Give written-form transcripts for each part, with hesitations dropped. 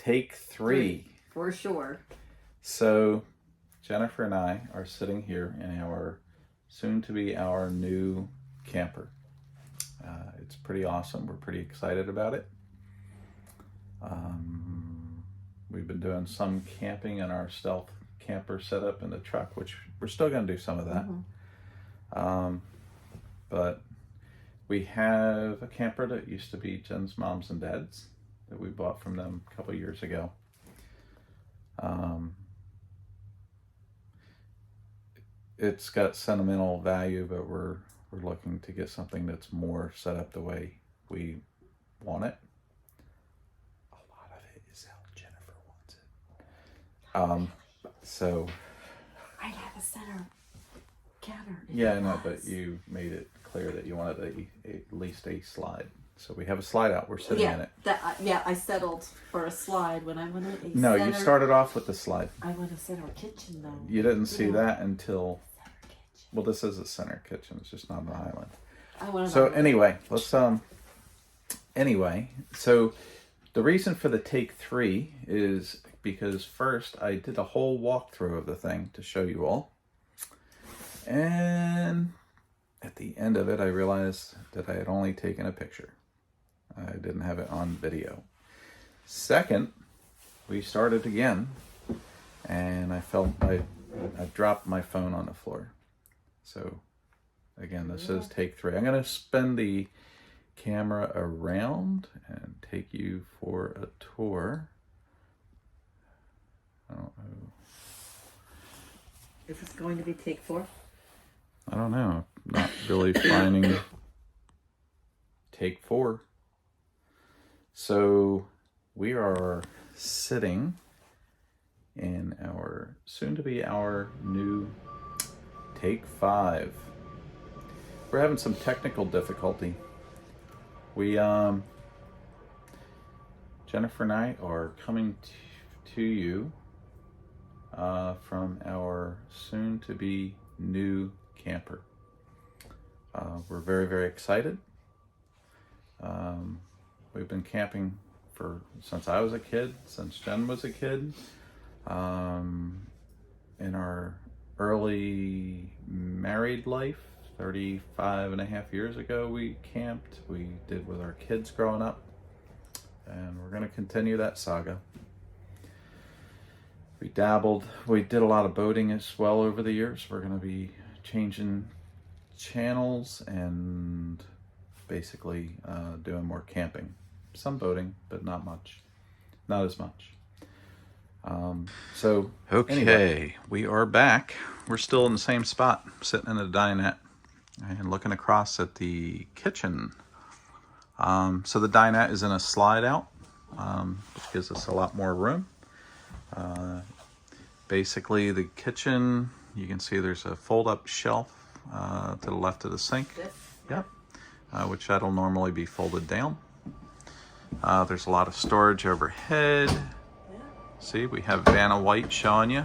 Take three. For sure. So Jennifer and I are sitting here in our soon-to-be our new camper. It's pretty awesome. We're pretty excited about it. We've been doing some camping in our stealth camper setup in the truck, which we're still going to do some of that. But we have a camper that used to be Jen's mom's and dad's that we bought from them a couple years ago. It's got sentimental value, but we're looking to get something that's more set up the way we want it. A lot of it is how Jennifer wants it. So I'd have a center counter. yeah, no, but you made it clear that you wanted at least a slide. So we have a slide out. We're sitting in it. I settled for a slide when I wanted a No, center. you started off with the slide. I want a center kitchen though. You didn't see that until. Well, this is a center kitchen. It's just not an island. So anyway, let's Anyway, so the reason for the take three is because first I did a whole walkthrough of the thing to show you all, and at the end of it, I realized that I had only taken a picture. I didn't have it on video. Second, we started again, and I felt I dropped my phone on the floor. So again, this is take three. I'm going to spin the camera around and take you for a tour. I don't know. Is this going to be take four? I don't know. I'm not really finding take four. So we are sitting in our soon-to-be our new take five. We're having some technical difficulty. We Jennifer and I are coming to you from our soon-to-be new camper. We're very, very excited. We've been camping since I was a kid, since Jen was a kid. In our early married life, 35 and a half years ago, we camped. We did with our kids growing up, and we're going to continue that saga. We dabbled. We did a lot of boating as well over the years. We're going to be changing channels and basically doing more camping. Some boating, but not much. Not as much. So okay, anyway, we are back. We're still in the same spot, sitting in the dinette and looking across at the kitchen. So the dinette is in a slide out, which gives us a lot more room. Basically, the kitchen, you can see there's a fold-up shelf to the left of the sink. Yep. Which that'll normally be folded down. There's a lot of storage overhead. See, we have Vanna White showing you.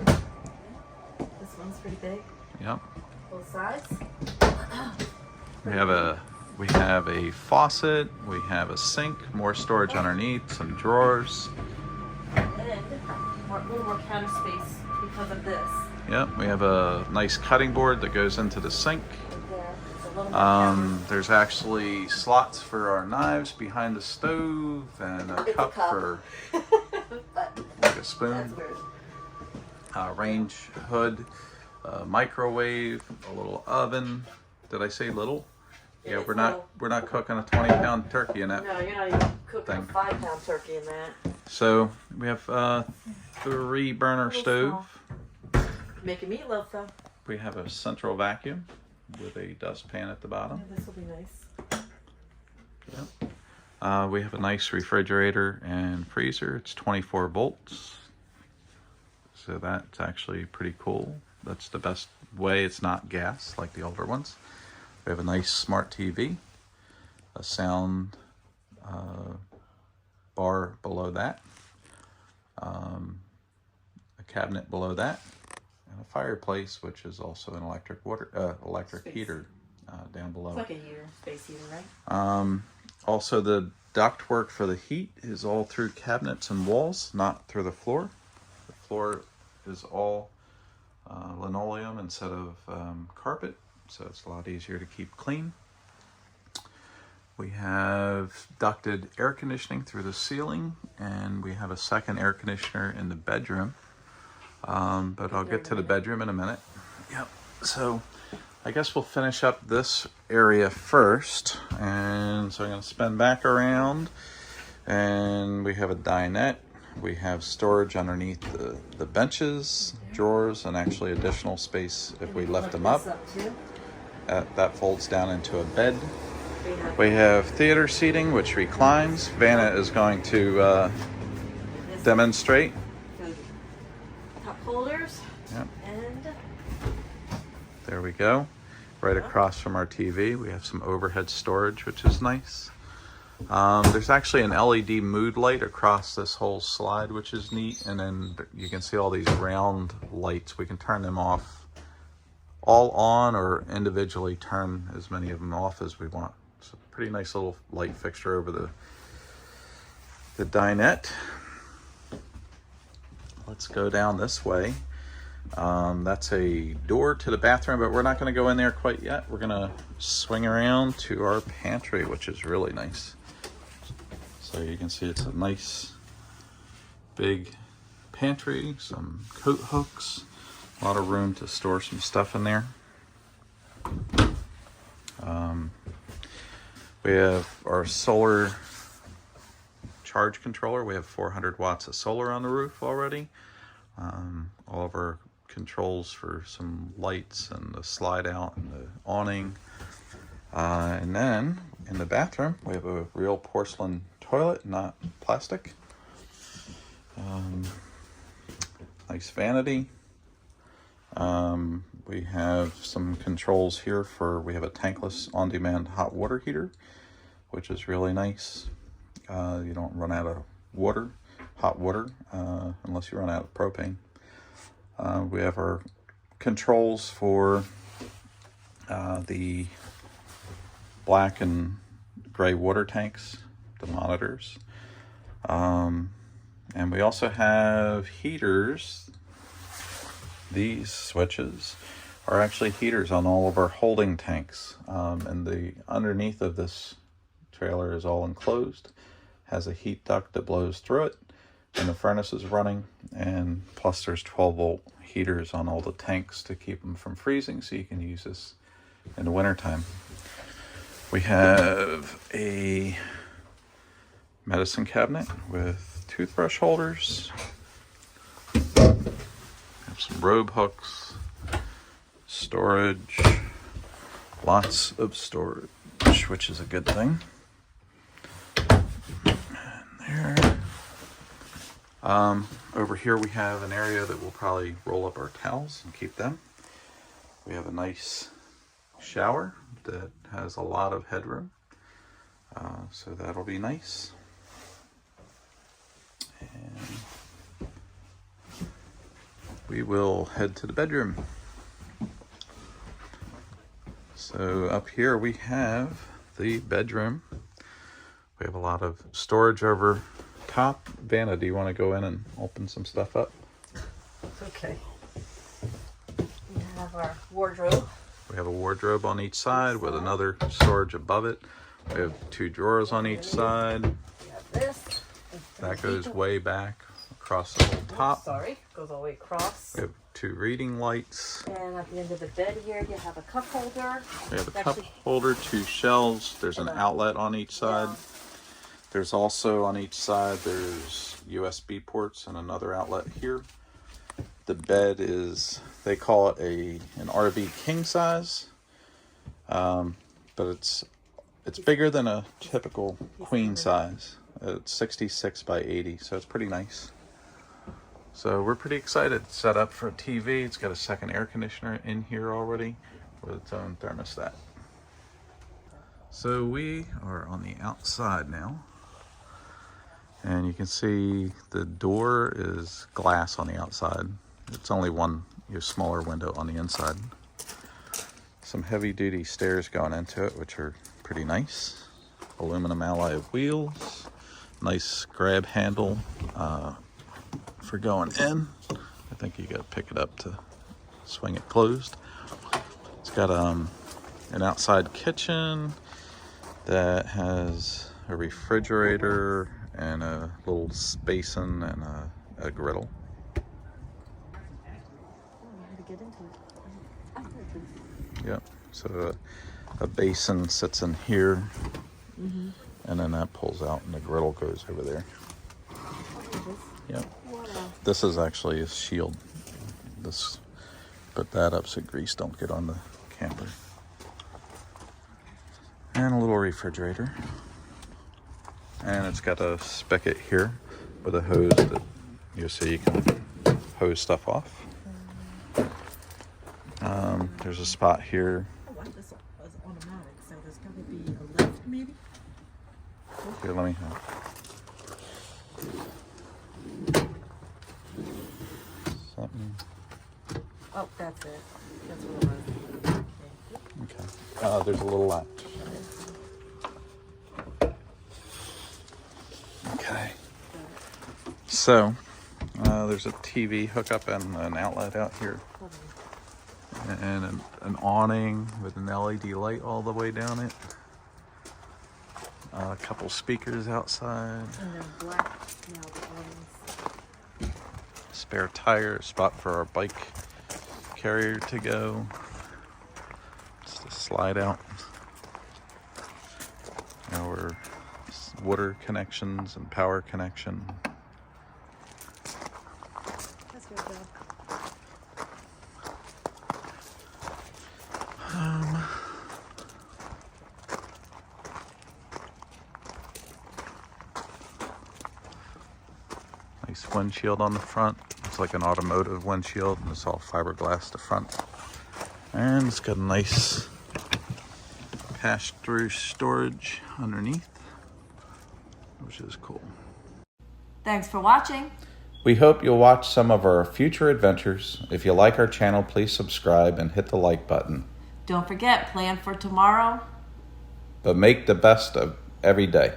This one's pretty big. Yep. Both sides. We have a faucet. We have a sink. More storage underneath. Some drawers. And a little more counter space because of this. Yep. We have a nice cutting board that goes into the sink. There's actually slots for our knives behind the stove and a cup for like a spoon. Range hood, microwave, a little oven. Did I say little? Yeah, we're not cooking a 20-pound turkey in that. No, you're not even cooking a 5-pound turkey in that. So we have 3-burner stove. Making meatloaf though. We have a central vacuum with a dustpan at the bottom. Yeah, this will be nice. Yep. We have a nice refrigerator and freezer. It's 24 volts. So that's actually pretty cool. That's the best way. It's not gas like the older ones. We have a nice smart TV, a sound bar below that, a cabinet below that, and a fireplace, which is also an electric heater down below. It's like a heater, space heater, right? Also, the ductwork for the heat is all through cabinets and walls, not through the floor. The floor is all linoleum instead of carpet, so it's a lot easier to keep clean. We have ducted air conditioning through the ceiling, and we have a second air conditioner in the bedroom. But I'll get to the bedroom in a minute. Yep. So I guess we'll finish up this area first. And so I'm going to spin back around, and we have a dinette. We have storage underneath the benches, drawers, and actually additional space if we lift them up. That folds down into a bed. We have theater seating, which reclines. Vanna is going to demonstrate. Cup holders. Yep. And There we go. Right across from our TV, we have some overhead storage, which is nice. There's actually an LED mood light across this whole slide, which is neat. And then you can see all these round lights. We can turn them off all on or individually turn as many of them off as we want. It's a pretty nice little light fixture over the dinette. Let's go down this way. That's a door to the bathroom, but we're not going to go in there quite yet. We're going to swing around to our pantry, which is really nice. So you can see it's a nice big pantry, some coat hooks, a lot of room to store some stuff in there. We have our solar charge controller. We have 400 watts of solar on the roof already. All of our controls for some lights and the slide out and the awning. And then in the bathroom, we have a real porcelain toilet, not plastic. Nice vanity. We have some controls here we have a tankless on-demand hot water heater, which is really nice. You don't run out of hot water, unless you run out of propane. We have our controls for the black and gray water tanks, the monitors. And we also have heaters. These switches are actually heaters on all of our holding tanks. And the underneath of this trailer is all enclosed, has a heat duct that blows through it, and the furnace is running, and plus there's 12-volt heaters on all the tanks to keep them from freezing, so you can use this in the wintertime. We have a medicine cabinet with toothbrush holders. Have some robe hooks, storage, lots of storage, which is a good thing. And there. Over here we have an area that we'll probably roll up our towels and keep them. We have a nice shower that has a lot of headroom, so that'll be nice. And we will head to the bedroom. So up here we have the bedroom. We have a lot of storage over top. Vanna, do you want to go in and open some stuff up? okay. We have our wardrobe. We have a wardrobe on each side with another storage above it. We have 2 drawers on each side. We have this. That goes way back across the whole top. Goes all the way across. We have 2 reading lights. And at the end of the bed here, you have a cup holder. We have a cup holder, 2 shelves. There's an outlet on each side. Yeah. There's also on each side, there's USB ports and another outlet here. The bed is, they call it an RV king size, but it's bigger than a typical queen size. It's 66 by 80, so it's pretty nice. So we're pretty excited. It's set up for a TV. It's got a second air conditioner in here already with its own thermostat. So we are on the outside now. And you can see the door is glass on the outside. It's only one smaller window on the inside. Some heavy duty stairs going into it, which are pretty nice. aluminum alloy wheels. Nice grab handle for going in. I think you got to pick it up to swing it closed. It's got an outside kitchen that has a refrigerator and a little basin and a griddle. Yep. So a basin sits in here, and then that pulls out, and the griddle goes over there. Yep. This is actually a shield. This, put that up so grease don't get on the camper. And a little refrigerator. And it's got a spigot here with a hose that you see you can hose stuff off. There's a spot here. Oh, wow, this was automatic, so there's got to be a lift, maybe? Here, let me something. Oh, that's it. That's what it was. Okay. There's a little latch. Okay. So, there's a TV hookup and an outlet out here. And an awning with an LED light all the way down it. A couple speakers outside. And then black now, the ones. Spare tire, spot for our bike carrier to go. Just a slide out. Our water connections and power connection. That's good, though. Nice windshield on the front. It's like an automotive windshield, and it's all fiberglass to front. And it's got a nice pass-through storage underneath, which is cool. Thanks for watching. We hope you'll watch some of our future adventures. If you like our channel, please subscribe and hit the like button. Don't forget, plan for tomorrow. But make the best of every day.